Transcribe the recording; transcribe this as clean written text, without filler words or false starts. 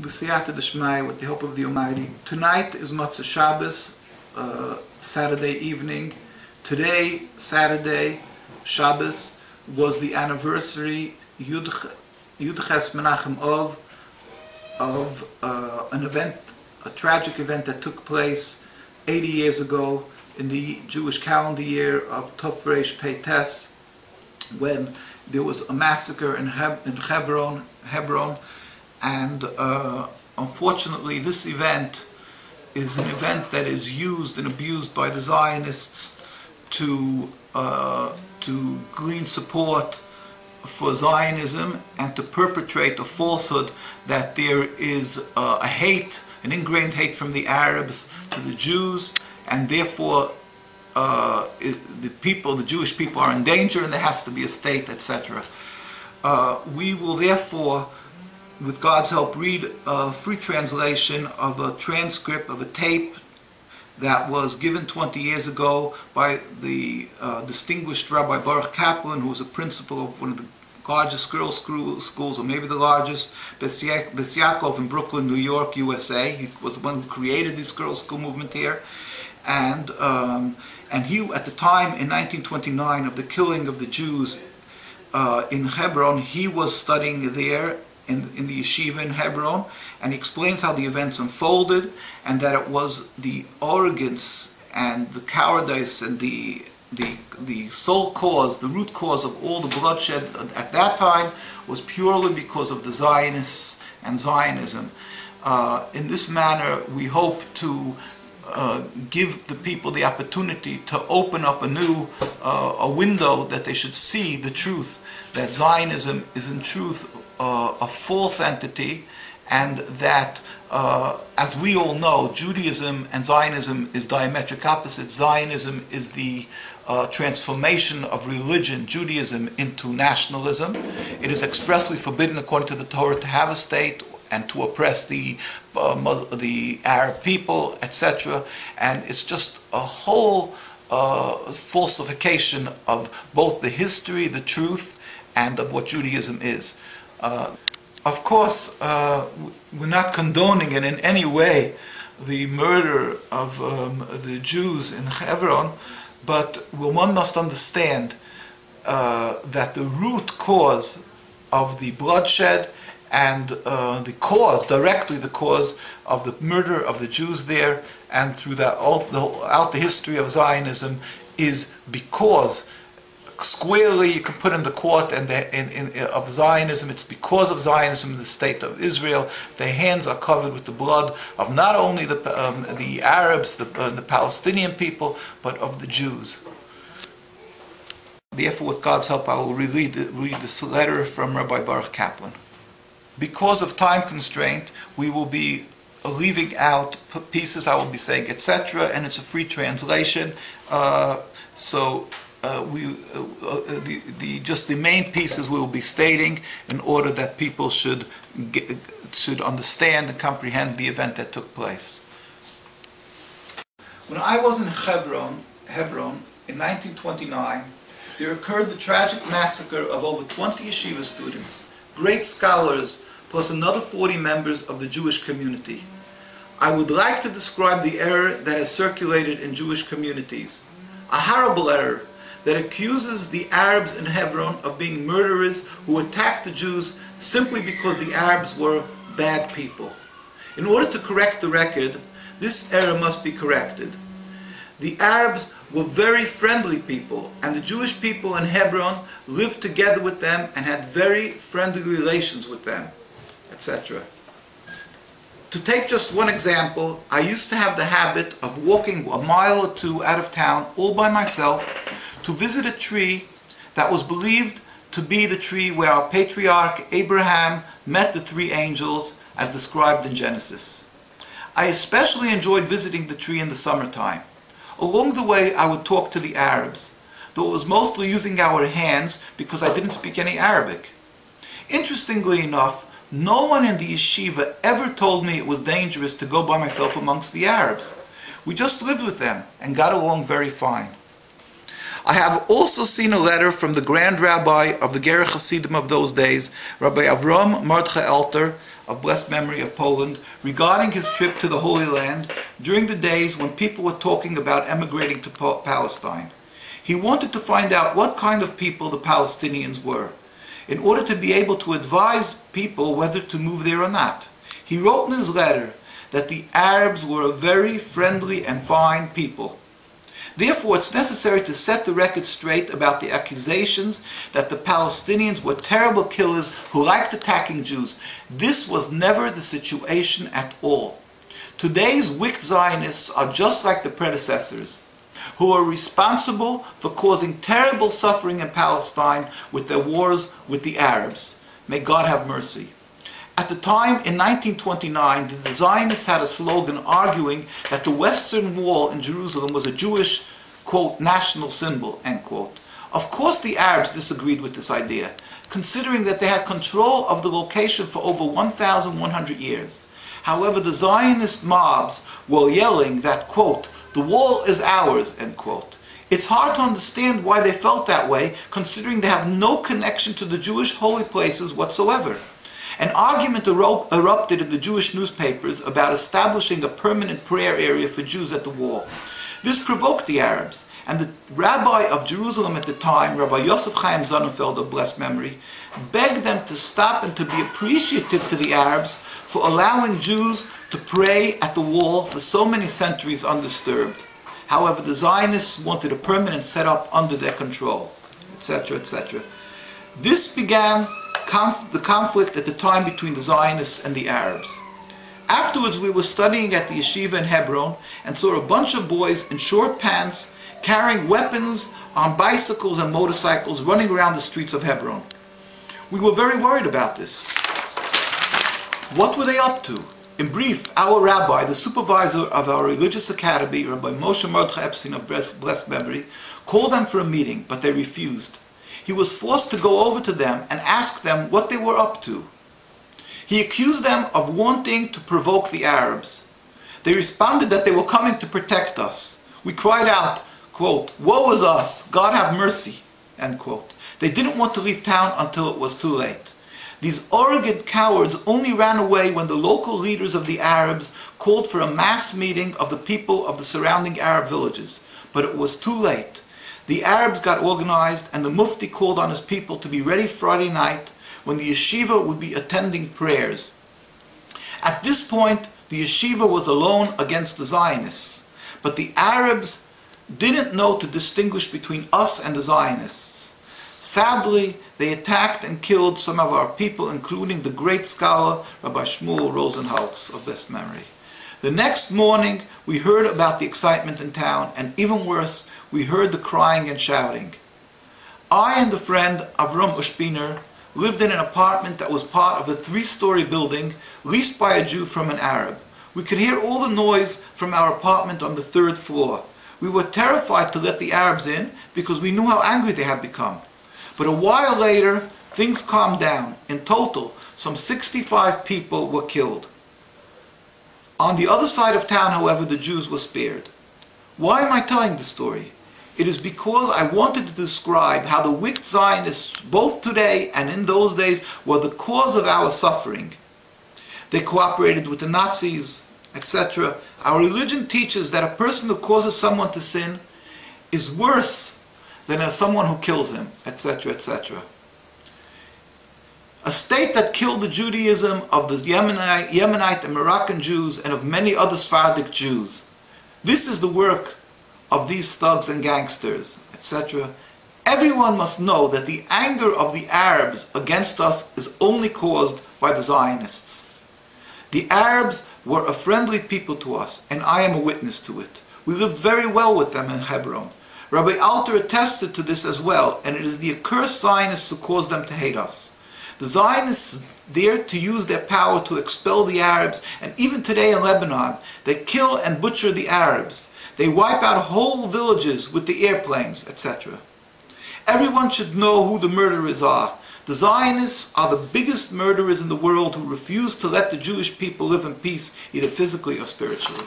B'siyata d'shmai, with the help of the Almighty. Tonight is Matzah Shabbos, Saturday evening. Today, Saturday, Shabbos, was the anniversary Yudches Menachem of an event, a tragic event that took place 80 years ago in the Jewish calendar year of Tov Reish Pei Tes, when there was a massacre in Hebron, and unfortunately this event is an event that is used and abused by the Zionists to glean support for Zionism and to perpetrate a falsehood that there is a hate, an ingrained hate from the Arabs to the Jews, and therefore the Jewish people are in danger and there has to be a state, etc. We will therefore, with God's help, read a free translation of a transcript of a tape that was given 20 years ago by the distinguished Rabbi Baruch Kaplan, who was a principal of one of the largest girls' schools, or maybe the largest, Beth Yaakov in Brooklyn, New York, USA. He was the one who created this girls' school movement here. And he, at the time in 1929 of the killing of the Jews in Hebron, he was studying there in the yeshiva in Hebron, and he explains how the events unfolded, and that it was the arrogance and the cowardice and the sole cause, the root cause of all the bloodshed at that time was purely because of the Zionists and Zionism. In this manner, we hope to give the people the opportunity to open up a window that they should see the truth, that Zionism is in truth a false entity, and that, as we all know, Judaism and Zionism is diametric opposites. Zionism is the transformation of religion, Judaism, into nationalism. It is expressly forbidden according to the Torah to have a state and to oppress the Arab people, etc. And it's just a whole falsification of both the history, the truth, and of what Judaism is. Of course, we're not condoning it in any way, the murder of the Jews in Hebron, but one must understand that the root cause of the bloodshed and directly the cause of the murder of the Jews there and throughout the history of Zionism is because, squarely you can put in the court and of Zionism, it's because of Zionism in the state of Israel. Their hands are covered with the blood of not only the Arabs, the Palestinian people, but of the Jews. Therefore, with God's help, I will read this letter from Rabbi Baruch Kaplan. Because of time constraint, we will be leaving out pieces, I will be saying etc., and it's a free translation. Just the main pieces we will be stating in order that people should understand and comprehend the event that took place. When I was in Hebron in 1929, there occurred the tragic massacre of over 20 yeshiva students, great scholars, plus another 40 members of the Jewish community. I would like to describe the error that has circulated in Jewish communities. A horrible error that accuses the Arabs in Hebron of being murderers who attacked the Jews simply because the Arabs were bad people. In order to correct the record, this error must be corrected. The Arabs were very friendly people, and the Jewish people in Hebron lived together with them and had very friendly relations with them, etc. To take just one example, I used to have the habit of walking a mile or two out of town all by myself to visit a tree that was believed to be the tree where our patriarch Abraham met the three angels as described in Genesis. I especially enjoyed visiting the tree in the summertime. Along the way, I would talk to the Arabs, though it was mostly using our hands because I didn't speak any Arabic. Interestingly enough, no one in the yeshiva ever told me it was dangerous to go by myself amongst the Arabs. We just lived with them and got along very fine. I have also seen a letter from the Grand Rabbi of the Gerech Hasidim of those days, Rabbi Avram Mordechai Alter, of blessed memory of Poland, regarding his trip to the Holy Land during the days when people were talking about emigrating to Palestine. He wanted to find out what kind of people the Palestinians were, in order to be able to advise people whether to move there or not. He wrote in his letter that the Arabs were a very friendly and fine people. Therefore, it's necessary to set the record straight about the accusations that the Palestinians were terrible killers who liked attacking Jews. This was never the situation at all. Today's wicked Zionists are just like the predecessors, who are responsible for causing terrible suffering in Palestine with their wars with the Arabs. May God have mercy. At the time, in 1929, the Zionists had a slogan arguing that the Western Wall in Jerusalem was a Jewish, quote, national symbol, end quote. Of course the Arabs disagreed with this idea, considering that they had control of the location for over 1,100 years. However, the Zionist mobs were yelling that, quote, the wall is ours, end quote. It's hard to understand why they felt that way, considering they have no connection to the Jewish holy places whatsoever. An argument erupted in the Jewish newspapers about establishing a permanent prayer area for Jews at the wall. This provoked the Arabs, and the rabbi of Jerusalem at the time, Rabbi Yosef Chaim Sonnenfeld of blessed memory, begged them to stop and to be appreciative to the Arabs for allowing Jews to pray at the wall for so many centuries undisturbed. However, the Zionists wanted a permanent setup under their control, etc., etc. This began the conflict at the time between the Zionists and the Arabs. Afterwards, we were studying at the yeshiva in Hebron and saw a bunch of boys in short pants carrying weapons on bicycles and motorcycles running around the streets of Hebron. We were very worried about this. What were they up to? In brief, our rabbi, the supervisor of our religious academy, Rabbi Moshe Mordechai Epstein of blessed memory, called them for a meeting, but they refused. He was forced to go over to them and ask them what they were up to. He accused them of wanting to provoke the Arabs. They responded that they were coming to protect us. We cried out, quote, woe is us, God have mercy, end quote. They didn't want to leave town until it was too late. These arrogant cowards only ran away when the local leaders of the Arabs called for a mass meeting of the people of the surrounding Arab villages. But it was too late. The Arabs got organized and the Mufti called on his people to be ready Friday night when the yeshiva would be attending prayers. At this point, the yeshiva was alone against the Zionists, but the Arabs didn't know to distinguish between us and the Zionists. Sadly, they attacked and killed some of our people, including the great scholar Rabbi Shmuel Rosenholz of blessed memory. The next morning, we heard about the excitement in town, and even worse, we heard the crying and shouting. I and a friend, Avram Ushpiner, lived in an apartment that was part of a 3-story building leased by a Jew from an Arab. We could hear all the noise from our apartment on the 3rd floor. We were terrified to let the Arabs in because we knew how angry they had become. But a while later, things calmed down. In total, some 65 people were killed. On the other side of town, however, the Jews were spared. Why am I telling this story? It is because I wanted to describe how the wicked Zionists, both today and in those days, were the cause of our suffering. They cooperated with the Nazis, etc. Our religion teaches that a person who causes someone to sin is worse than someone who kills him, etc., etc. A state that killed the Judaism of the Yemenite and Moroccan Jews and of many other Sephardic Jews. This is the work of these thugs and gangsters, etc. Everyone must know that the anger of the Arabs against us is only caused by the Zionists. The Arabs were a friendly people to us, and I am a witness to it. We lived very well with them in Hebron. Rabbi Alter attested to this as well, and it is the accursed Zionists who caused them to hate us. The Zionists dare to use their power to expel the Arabs, and even today in Lebanon, they kill and butcher the Arabs. They wipe out whole villages with the airplanes, etc. Everyone should know who the murderers are. The Zionists are the biggest murderers in the world who refuse to let the Jewish people live in peace, either physically or spiritually.